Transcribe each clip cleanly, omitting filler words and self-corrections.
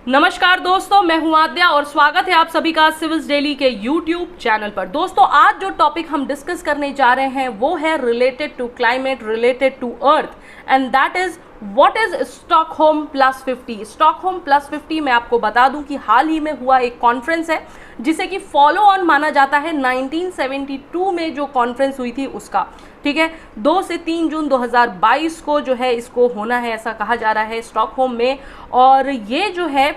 नमस्कार दोस्तों, मैं हूं आद्या और स्वागत है आप सभी का सिविल्स डेली के यूट्यूब चैनल पर। दोस्तों, आज जो टॉपिक हम डिस्कस करने जा रहे हैं वो है related to climate, related to earth, and that is what is Stockholm plus 50। Stockholm plus 50 मैं आपको बता दूं कि हाल ही में हुआ एक कॉन्फ्रेंस है जिसे कि फॉलो ऑन माना जाता है 1972 में जो कॉन्फ्रेंस हुई थी उसका। ठीक है, 2 से 3 जून 2022 को जो है इसको होना है, ऐसा कहा जा रहा है स्टॉकहोम में। और ये जो है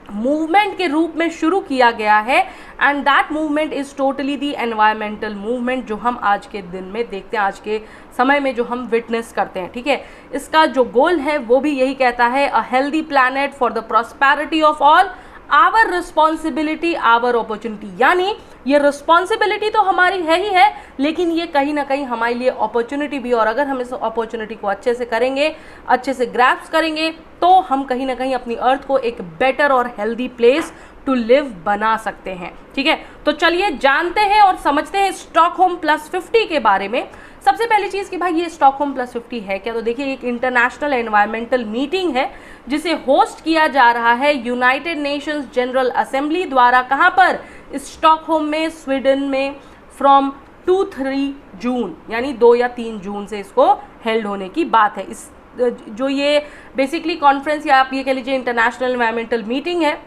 मूवमेंट के रूप में शुरू किया गया है and that movement is totally the environmental movement जो हम आज के दिन में देखते हैं, आज के समय में जो हम विटनेस करते हैं। ठीक है, इसका जो गोल है वो भी यही कहता है, a healthy planet for the prosperity of all, our responsibility our opportunity. यानी ये रिस्पॉन्सिबिलिटी तो हमारी है ही है, लेकिन ये कहीं ना कहीं हमारे लिए अपॉर्चुनिटी भी, और अगर हम इस अपॉर्चुनिटी को अच्छे से करेंगे, अच्छे से ग्रैप्स करेंगे, तो हम कहीं ना कहीं अपनी अर्थ को एक बेटर और हेल्दी प्लेस टू लिव बना सकते हैं। ठीक है, तो चलिए जानते हैं और समझते हैं स्टॉकहोम प्लस 50 के बारे में। सबसे पहली चीज़ कि भाई ये स्टॉकहोम प्लस 50 है क्या? तो देखिए, एक इंटरनेशनल एनवायरमेंटल मीटिंग है जिसे होस्ट किया जा रहा है यूनाइटेड नेशंस जनरल असेंबली द्वारा। कहाँ पर? स्टॉकहोम में, स्वीडन में, फ्रॉम 2-3 जून, यानी 2 या 3 जून से इसको हेल्ड होने की बात है। इस जो ये बेसिकली कॉन्फ्रेंस या आप ये कह लीजिए इंटरनेशनल एनवायरमेंटल मीटिंग है,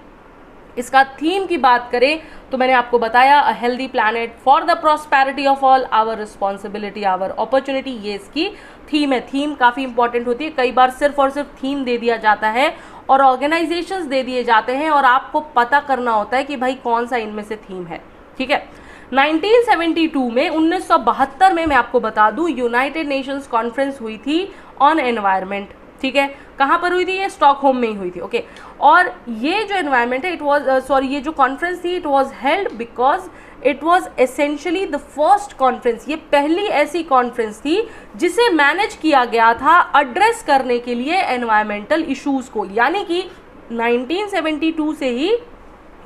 इसका थीम की बात करें तो मैंने आपको बताया, a healthy planet for the prosperity of all, our responsibility our opportunity, ये इसकी थीम है। थीम काफ़ी इंपॉर्टेंट होती है, कई बार सिर्फ और सिर्फ थीम दे दिया जाता है और ऑर्गेनाइजेशंस दे दिए जाते हैं और आपको पता करना होता है कि भाई कौन सा इनमें से थीम है। ठीक है, 1972 में, 1972 में मैं आपको बता दूं, यूनाइटेड नेशंस कॉन्फ्रेंस हुई थी ऑन एनवायरनमेंट। ठीक है, कहाँ पर हुई थी? ये स्टॉकहोम में ही हुई थी। ओके, और ये जो एनवायरनमेंट है, ये जो कॉन्फ्रेंस थी, it was held because it was essentially the first conference. ये पहली ऐसी कॉन्फ्रेंस थी जिसे मैनेज किया गया था एड्रेस करने के लिए एनवायरमेंटल इश्यूज को। यानी कि 1972 से ही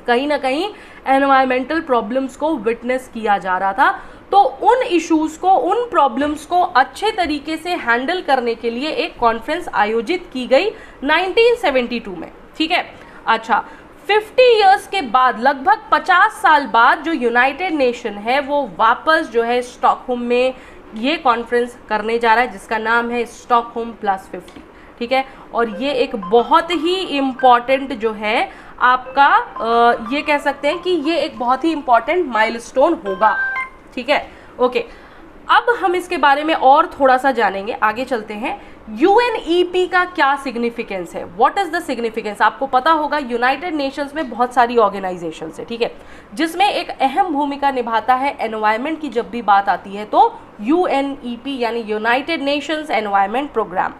कहीं ना कहीं एनवायरमेंटल प्रॉब्लम्स को विटनेस किया जा रहा था, तो उन इश्यूज को, उन प्रॉब्लम्स को अच्छे तरीके से हैंडल करने के लिए एक कॉन्फ्रेंस आयोजित की गई 1972 में। ठीक है, अच्छा, 50 इयर्स के बाद, लगभग 50 साल बाद जो यूनाइटेड नेशन है वो वापस जो है स्टॉकहोम में ये कॉन्फ्रेंस करने जा रहा है जिसका नाम है स्टॉकहोम प्लस 50। ठीक है, और ये एक बहुत ही इम्पॉर्टेंट जो है आपका ये कह सकते हैं कि ये एक बहुत ही इम्पॉर्टेंट माइलस्टोन होगा। ठीक है, ओके, अब हम इसके बारे में और थोड़ा सा जानेंगे, आगे चलते हैं। यूएनईपी का क्या सिग्निफिकेंस है? What is the significance? आपको पता होगा यूनाइटेड नेशंस में बहुत सारी ऑर्गेनाइजेशंस है, ठीक है, जिसमें एक अहम भूमिका निभाता है एनवायरनमेंट की। जब भी बात आती है तो यूएनईपी यानी यूनाइटेड नेशंस एनवायरनमेंट प्रोग्राम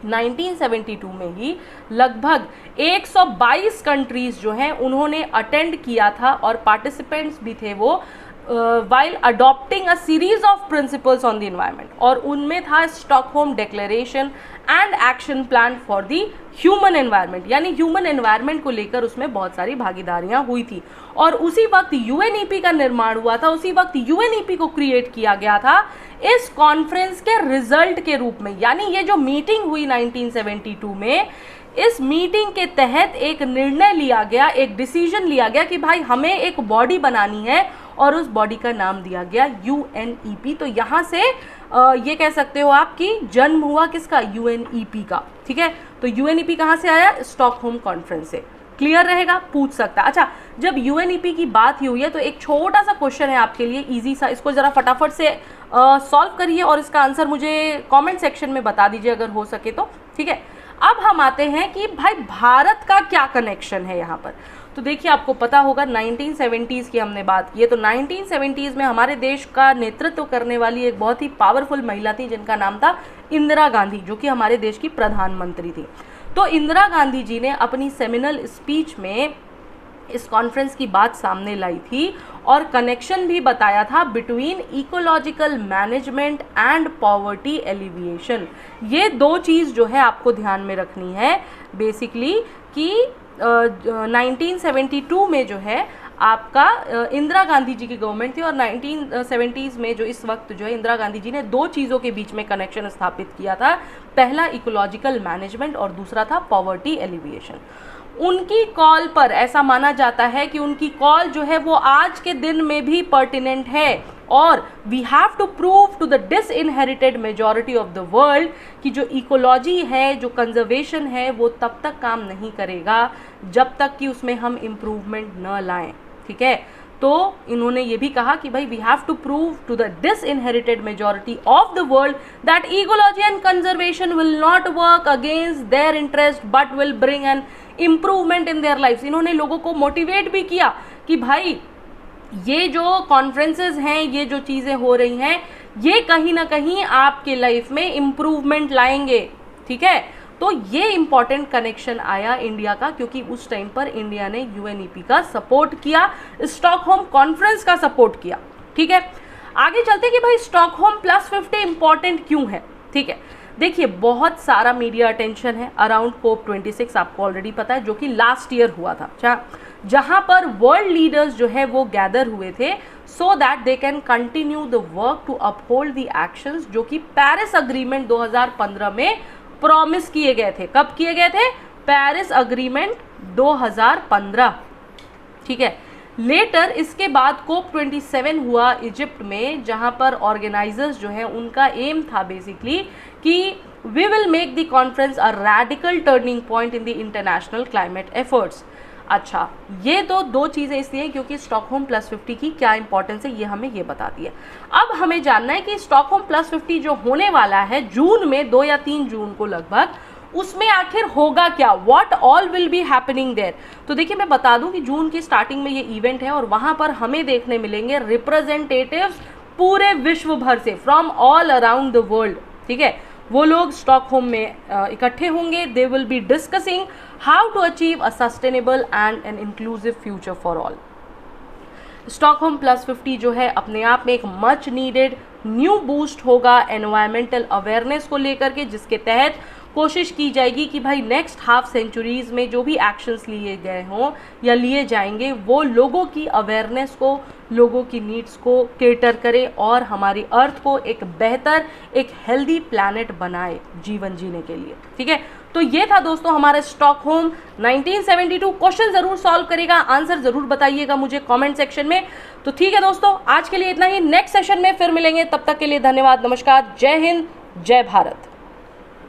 1972 में ही लगभग 122 कंट्रीज जो हैं उन्होंने अटेंड किया था और पार्टिसिपेंट्स भी थे वो while adopting a series of principles on the environment, और उनमें था Stockholm declaration and action plan for the human environment. यानी ह्यूमन एनवायरनमेंट को लेकर उसमें बहुत सारी भागीदारियां हुई थी और उसी वक्त यूएनईपी का निर्माण हुआ था, उसी वक्त यूएनईपी को क्रिएट किया गया था इस कॉन्फ्रेंस के रिजल्ट के रूप में। यानी ये जो मीटिंग हुई 1972 में, इस मीटिंग के तहत एक निर्णय लिया गया, एक डिसीजन लिया गया कि भाई हमें एक बॉडी बनानी है और उस बॉडी का नाम दिया गया यूएनईपी। तो यहाँ से ये कह सकते हो आप कि जन्म हुआ किसका? यूएनईपी का। ठीक है, तो यूएनईपी कहाँ से आया? स्टॉकहोम कॉन्फ्रेंस से। क्लियर रहेगा, पूछ सकता है। अच्छा, जब यूएनईपी की बात ही हुई है तो एक छोटा सा क्वेश्चन है आपके लिए, इजी सा, इसको जरा फटाफट से सॉल्व करिए और इसका आंसर मुझे कमेंट सेक्शन में बता दीजिए अगर हो सके तो। ठीक है, अब हम आते हैं कि भाई भारत का क्या कनेक्शन है यहाँ पर। तो देखिए, आपको पता होगा 1970s की हमने बात की है, तो 1970s में हमारे देश का नेतृत्व करने वाली एक बहुत ही पावरफुल महिला थी जिनका नाम था इंदिरा गांधी, जो कि हमारे देश की प्रधानमंत्री थी। तो इंदिरा गांधी जी ने अपनी सेमिनल स्पीच में इस कॉन्फ्रेंस की बात सामने लाई थी और कनेक्शन भी बताया था between ecological management and poverty alleviation. ये दो चीज़ जो है आपको ध्यान में रखनी है बेसिकली कि 1972 में जो है आपका इंदिरा गांधी जी की गवर्नमेंट थी और 1970s में जो इस वक्त जो है इंदिरा गांधी जी ने दो चीज़ों के बीच में कनेक्शन स्थापित किया था। पहला इकोलॉजिकल मैनेजमेंट और दूसरा था पॉवर्टी एलिविएशन। उनकी कॉल पर ऐसा माना जाता है कि उनकी कॉल जो है वो आज के दिन में भी पर्टिनेंट है, और we have to prove to the disinherited majority of the world कि जो इकोलॉजी है, जो कंजर्वेशन है, वो तब तक काम नहीं करेगा जब तक कि उसमें हम इम्प्रूवमेंट न लाएं। ठीक है, तो इन्होंने ये भी कहा कि भाई we have to prove to the disinherited majority of the world that ecology and conservation will not work against their interest but will bring an improvement in their life. इन्होंने लोगों को मोटिवेट भी किया कि भाई ये जो कॉन्फ्रेंसेस हैं, ये जो चीज़ें हो रही हैं, ये कहीं ना कहीं आपके लाइफ में इम्प्रूवमेंट लाएंगे। ठीक है, तो ये इंपॉर्टेंट कनेक्शन आया इंडिया का, क्योंकि उस टाइम पर इंडिया ने यूएनईपी का सपोर्ट किया, स्टॉकहोम कॉन्फ्रेंस का सपोर्ट किया। ठीक है, आगे चलते कि भाई स्टॉकहोम +50 इंपॉर्टेंट क्यों है। ठीक है, देखिए बहुत सारा मीडिया अटेंशन है अराउंड COP26, आपको ऑलरेडी पता है, जो कि लास्ट ईयर हुआ था, जहां पर वर्ल्ड लीडर्स जो है वो गैदर हुए थे so that they can continue the work to uphold the actions जो कि पेरिस अग्रीमेंट 2015 में प्रॉमिस किए गए थे। कब किए गए थे? Paris agreement 2015। ठीक है, लेटर इसके बाद COP27 हुआ इजिप्ट में, जहां पर ऑर्गेनाइजर्स जो है उनका एम था बेसिकली कि we will make the conference a radical turning point in the international climate efforts. अच्छा, ये तो दो चीज़ें इसलिए क्योंकि स्टॉकहोम +50 की क्या इंपॉर्टेंस है ये हमें ये बताती है। अब हमें जानना है कि स्टॉकहोम +50 जो होने वाला है जून में, 2 या 3 जून को लगभग, उसमें आखिर होगा क्या, what all will be happening there. तो देखिए मैं बता दूं कि जून की स्टार्टिंग में ये इवेंट है और वहां पर हमें देखने मिलेंगे रिप्रेजेंटेटिव्स पूरे विश्व भर से, from all around the world. ठीक है, वो लोग स्टॉकहोम में इकट्ठे होंगे। They will be discussing how to achieve a sustainable and an inclusive future for all. Stockholm +50 जो है अपने आप में एक मच नीडेड न्यू बूस्ट होगा एनवायरमेंटल अवेयरनेस को लेकर के, जिसके तहत कोशिश की जाएगी कि भाई नेक्स्ट हाफ सेंचुरीज में जो भी एक्शंस लिए गए हों या लिए जाएंगे वो लोगों की अवेयरनेस को, लोगों की नीड्स को केटर करे और हमारी अर्थ को एक बेहतर, एक हेल्दी प्लैनेट बनाए जीवन जीने के लिए। ठीक है, तो ये था दोस्तों हमारा स्टॉकहोम 1972। क्वेश्चन जरूर सॉल्व करेगा, आंसर जरूर बताइएगा मुझे कमेंट सेक्शन में। तो ठीक है दोस्तों, आज के लिए इतना ही, नेक्स्ट सेशन में फिर मिलेंगे, तब तक के लिए धन्यवाद, नमस्कार, जय हिंद, जय भारत।